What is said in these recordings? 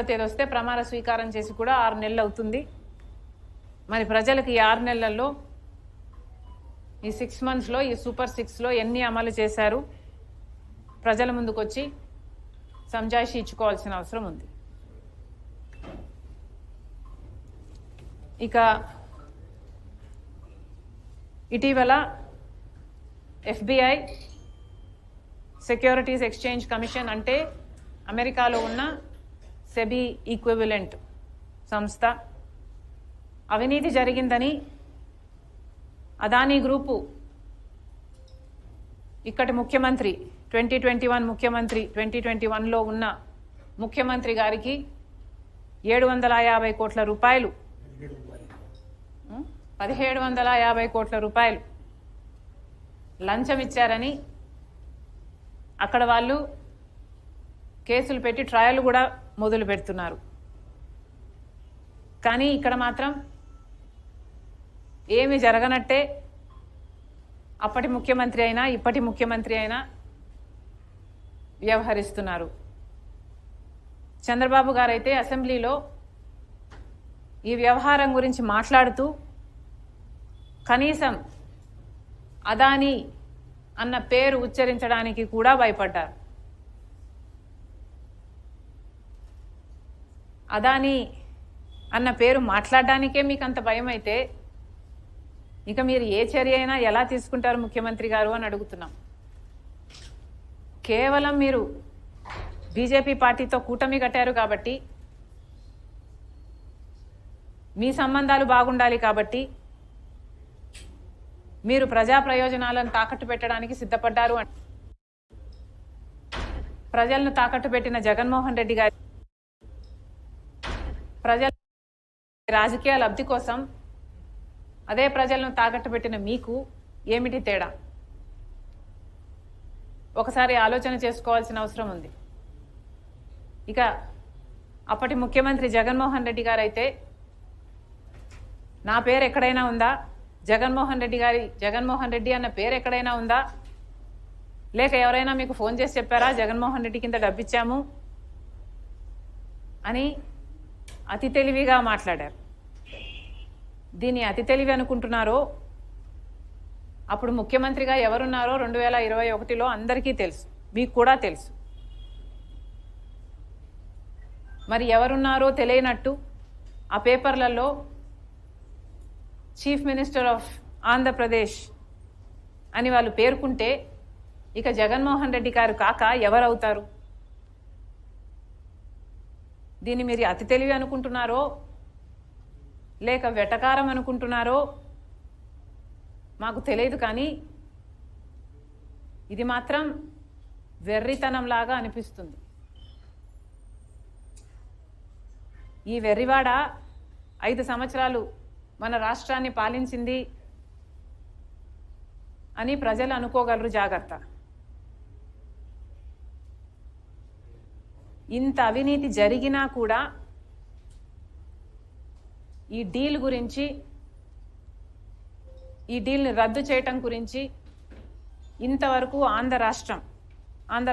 తేదీ వస్తే ప్రమాణ స్వీకారం చేసి కూడా 6 నెలలు అవుతుంది. మరి ప్రజలకు ఈ 6 నెలల్లో ఈ 6 మంత్స్లో ఈ సూపర్ 6లో ఎన్ని అమలు చేశారు ప్రజల ముందుకు వచ్చి సంజాయిషి ఇచ్చుకోవాల్సిన అవసరం ఉంది. ఇక ఇటీవల FBI సెక్యూరిటీస్ ఎక్స్చేంజ్ కమిషన్ అంటే అమెరికాలో ఉన్న సెబీ ఈక్వివలెంట్ సంస్థ అవినీతి జరిగిందని అదానీ గ్రూపు ఇక్కడి ముఖ్యమంత్రి 2021 ముఖ్యమంత్రి 2021లో ఉన్న ముఖ్యమంత్రి గారికి 750 కోట్ల రూపాయలు 1750 కోట్ల రూపాయలు లంచం ఇచ్చారని అక్కడ వాళ్ళు కేసులు పెట్టి ట్రయల్ కూడా మొదలు పెడుతున్నారు. కానీ ఇక్కడ మాత్రం ఏమి జరగనట్టే అప్పటి ముఖ్యమంత్రి అయినా ఇప్పటి ముఖ్యమంత్రి అయినా వ్యవహరిస్తున్నారు. చంద్రబాబు గారు అయితే అసెంబ్లీలో ఈ వ్యవహారం గురించి మాట్లాడుతూ కనీసం అదానీ అన్న పేరు ఉచ్చరించడానికి కూడా భయపడ్డారు. అదానీ అన్న పేరు మాట్లాడడానికే మీకు అంత భయం అయితే ఇక మీరు ఏ చర్య అయినా ఎలా తీసుకుంటారు ముఖ్యమంత్రి గారు అని అడుగుతున్నాం. కేవలం మీరు బీజేపీ పార్టీతో కూటమి కట్టారు కాబట్టి మీ సంబంధాలు బాగుండాలి కాబట్టి మీరు ప్రజా ప్రయోజనాలను తాకట్టు పెట్టడానికి సిద్ధపడ్డారు. ప్రజలను తాకట్టు పెట్టిన జగన్మోహన్ రెడ్డి గారి ప్రజల రాజకీయ లబ్ధి కోసం అదే ప్రజలను తాకట్టు పెట్టిన మీకు ఏమిటి తేడా? ఒకసారి ఆలోచన చేసుకోవాల్సిన అవసరం ఉంది. ఇక అప్పటి ముఖ్యమంత్రి జగన్మోహన్ రెడ్డి గారు అయితే నా పేరు ఎక్కడైనా ఉందా, జగన్మోహన్ రెడ్డి అన్న పేరు ఎక్కడైనా ఉందా, లేక ఎవరైనా మీకు ఫోన్ చేసి చెప్పారా జగన్మోహన్ రెడ్డి కింద డబ్బిచ్చాము అని అతి తెలివిగా మాట్లాడారు. దీన్ని అతి తెలివి అనుకుంటున్నారో అప్పుడు ముఖ్యమంత్రిగా ఎవరున్నారో 2021లో అందరికీ తెలుసు, మీకు కూడా తెలుసు. మరి ఎవరున్నారో తెలియనట్టు ఆ పేపర్లలో చీఫ్ మినిస్టర్ ఆఫ్ ఆంధ్రప్రదేశ్ అని వాళ్ళు పేర్కొంటే ఇక జగన్మోహన్ రెడ్డి గారు కాక ఎవరవుతారు? దీన్ని మీరు అతి తెలివి అనుకుంటున్నారో లేక వెటకారం అనుకుంటున్నారో మాకు తెలియదు, కానీ ఇది మాత్రం వెర్రితనంలాగా అనిపిస్తుంది. ఈ వెర్రివాడ 5 సంవత్సరాలు మన రాష్ట్రాన్ని పాలించింది అని ప్రజలు అనుకోగలరు. జాగ్రత్త. ఇంత అవినీతి జరిగినా కూడా ఈ డీల్ గురించి, ఈ డీల్ని రద్దు చేయటం గురించి ఇంతవరకు ఆంధ్ర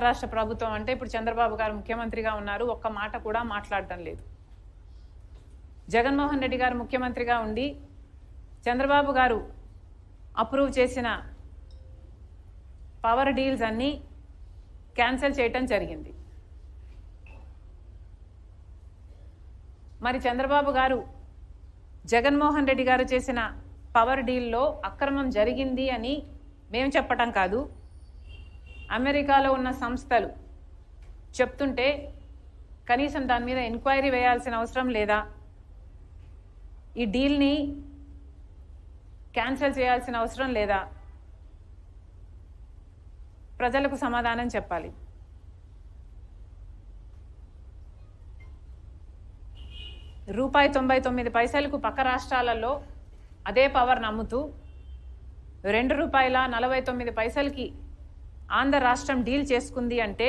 రాష్ట్ర ప్రభుత్వం అంటే ఇప్పుడు చంద్రబాబు గారు ముఖ్యమంత్రిగా ఉన్నారు, ఒక్క మాట కూడా మాట్లాడటం లేదు. జగన్మోహన్ రెడ్డి గారు ముఖ్యమంత్రిగా ఉండి చంద్రబాబు గారు అప్రూవ్ చేసిన పవర్ డీల్స్ అన్నీ క్యాన్సిల్ చేయటం జరిగింది. మరి చంద్రబాబు గారు జగన్మోహన్ రెడ్డి గారు చేసిన పవర్ డీల్లో అక్రమం జరిగింది అని మేము చెప్పటం కాదు, అమెరికాలో ఉన్న సంస్థలు చెప్తుంటే కనీసం దాని మీద ఎంక్వైరీ వేయాల్సిన అవసరం లేదా? ఈ డీల్ని క్యాన్సిల్ చేయాల్సిన అవసరం లేదా? ప్రజలకు సమాధానం చెప్పాలి. ₹99 పక్క రాష్ట్రాలలో అదే పవర్ నమ్ముతూ ₹2.49 ఆంధ్ర రాష్ట్రం డీల్ చేసుకుంది అంటే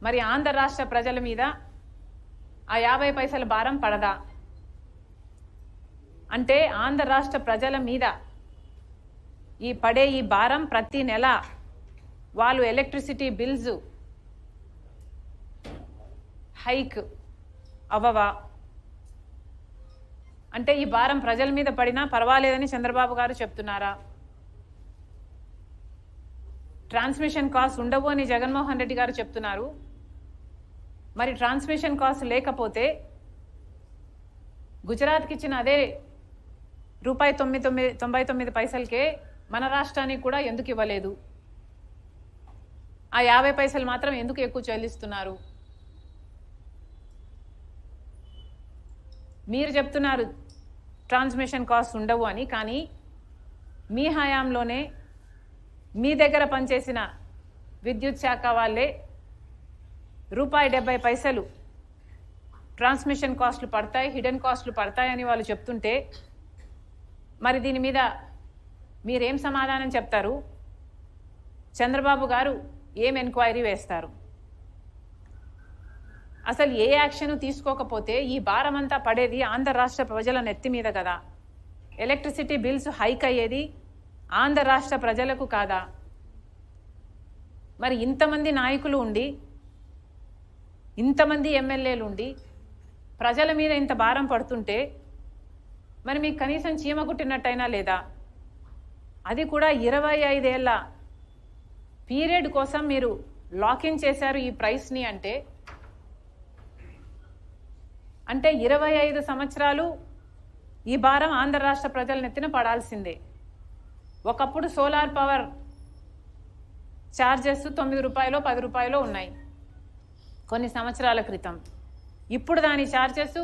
మరి ఆంధ్ర రాష్ట్ర ప్రజల మీద ఆ 50 పైసల భారం పడదా? అంటే ఆంధ్ర రాష్ట్ర ప్రజల మీద ఈ భారం ప్రతి నెల వాళ్ళు ఎలక్ట్రిసిటీ బిల్స్ హైక్ అవ్వవా? అంటే ఈ భారం ప్రజల మీద పడినా పర్వాలేదని చంద్రబాబు గారు చెప్తున్నారా? ట్రాన్స్మిషన్ కాస్ట్ ఉండవు అని జగన్మోహన్ రెడ్డి గారు చెప్తున్నారు. మరి ట్రాన్స్మిషన్ కాస్ట్ లేకపోతే గుజరాత్కి ఇచ్చిన అదే ₹99 మన రాష్ట్రానికి కూడా ఎందుకు ఇవ్వలేదు? ఆ 50 పైసలు మాత్రం ఎందుకు ఎక్కువ చెల్లిస్తున్నారు? మీరు చెప్తున్నారు ట్రాన్స్మిషన్ కాస్ట్ ఉండవు అని, కానీ మీ హయాంలోనే మీ దగ్గర పనిచేసిన విద్యుత్ శాఖ వాళ్ళే ₹70 ట్రాన్స్మిషన్ కాస్ట్లు పడతాయి, హిడెన్ కాస్ట్లు పడతాయని వాళ్ళు చెప్తుంటే మరి దీని మీద మీరేం సమాధానం చెప్తారు? చంద్రబాబు గారు ఏం ఎంక్వైరీ వేస్తారు? అసలు ఏ యాక్షన్ తీసుకోకపోతే ఈ భారం అంతా పడేది ఆంధ్ర రాష్ట్ర ప్రజల నెత్తి మీద కదా. ఎలక్ట్రిసిటీ బిల్స్ హైక్ అయ్యేది ఆంధ్ర రాష్ట్ర ప్రజలకు కాదా? మరి ఇంతమంది నాయకులు ఉండి, ఇంతమంది ఎమ్మెల్యేలు ఉండి ప్రజల మీద ఇంత భారం పడుతుంటే మరి మీకు కనీసం చీమ కుట్టినట్టయినా లేదా? అది కూడా 25 ఏళ్ల పీరియడ్ కోసం మీరు లాకిన్ చేశారు ఈ ప్రైస్ని. అంటే 25 సంవత్సరాలు ఈ భారం ఆంధ్ర రాష్ట్ర ప్రజల నెత్తిన పడాల్సిందే. ఒకప్పుడు సోలార్ పవర్ ఛార్జెస్ ₹9 ₹10 ఉన్నాయి కొన్ని సంవత్సరాల క్రితం. ఇప్పుడు దాని ఛార్జెస్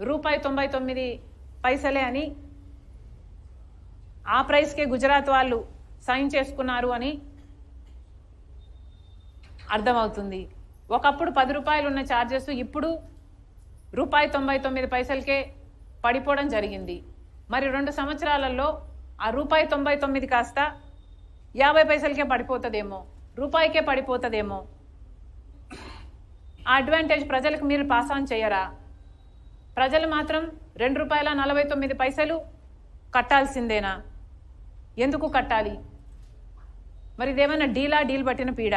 ₹99 అని, ఆ ప్రైస్కే గుజరాత్ వాళ్ళు సైన్ చేసుకున్నారు అని అర్థమవుతుంది. ఒకప్పుడు ₹10 ఉన్న ఛార్జెస్ ఇప్పుడు ₹99కే పడిపోవడం జరిగింది. మరి 2 సంవత్సరాలలో ఆ ₹99 కాస్త 50 పైసలకే పడిపోతుందేమో, రూపాయికే పడిపోతుందేమో. ఆ అడ్వాంటేజ్ ప్రజలకు మీరు పాస్ ఆన్ చేయరా? ప్రజలు మాత్రం ₹2.49 కట్టాల్సిందేనా? ఎందుకు కట్టాలి? మరి ఇదేమైనా డీల్ పట్టిన పీడ?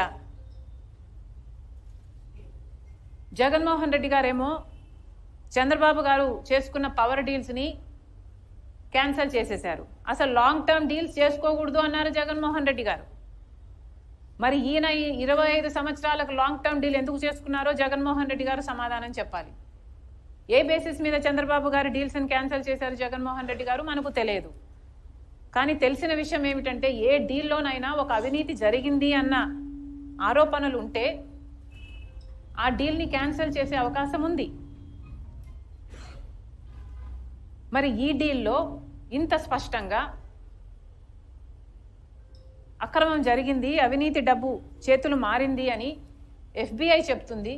జగన్మోహన్ రెడ్డి గారేమో చంద్రబాబు గారు చేసుకున్న పవర్ డీల్స్ని క్యాన్సిల్ చేసేశారు. అసలు లాంగ్ టర్మ్ డీల్స్ చేసుకోకూడదు అన్నారు జగన్మోహన్ రెడ్డి గారు. మరి ఈయన 25 సంవత్సరాలకు లాంగ్ టర్మ్ డీల్ ఎందుకు చేసుకున్నారో జగన్మోహన్ రెడ్డి గారు సమాధానం చెప్పాలి. ఏ బేసిస్ మీద చంద్రబాబు గారు డీల్స్ని క్యాన్సిల్ చేశారు జగన్మోహన్ రెడ్డి గారు మనకు తెలియదు. కానీ తెలిసిన విషయం ఏమిటంటే ఏ డీల్లోనైనా ఒక అవినీతి జరిగింది అన్న ఆరోపణలు ఉంటే ఆ డీల్ని క్యాన్సిల్ చేసే అవకాశం ఉంది. మరి ఈ డీల్లో ఇంత స్పష్టంగా అక్రమం జరిగింది, అవినీతి డబ్బు చేతులు మారింది అని FBI చెప్తుంది.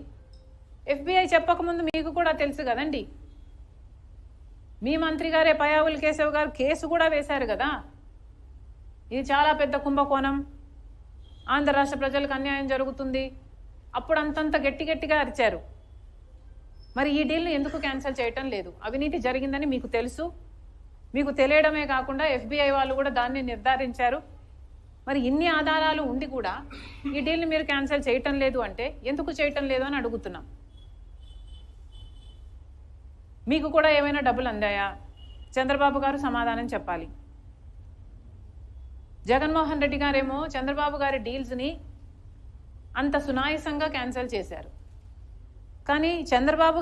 FBI చెప్పకముందు మీకు కూడా తెలుసు కదండి. మీ మంత్రి గారే పయ్యావుల కేశవ్ గారు కేసు కూడా వేశారు కదా. ఇది చాలా పెద్ద కుంభకోణం, ఆంధ్ర రాష్ట్ర ప్రజలకు అన్యాయం జరుగుతుంది, అప్పుడు అంతంత గట్టిగా అరిచారు. మరి ఈ డీల్ను ఎందుకు క్యాన్సిల్ చేయటం లేదు? అవినీతి జరిగిందని మీకు తెలుసు. మీకు తెలియడమే కాకుండా FBI వాళ్ళు కూడా దాన్ని నిర్ధారించారు. మరి ఇన్ని ఆధారాలు ఉండి కూడా ఈ డీల్ని మీరు క్యాన్సిల్ చేయటం లేదు అంటే ఎందుకు చేయటం లేదు అని అడుగుతున్నాం. మీకు కూడా ఏమైనా డబ్బులు అందాయా? చంద్రబాబు గారు సమాధానం చెప్పాలి. జగన్మోహన్ రెడ్డి గారేమో చంద్రబాబు గారి డీల్స్ని అంత సునాయాసంగా క్యాన్సిల్ చేశారు. కానీ చంద్రబాబు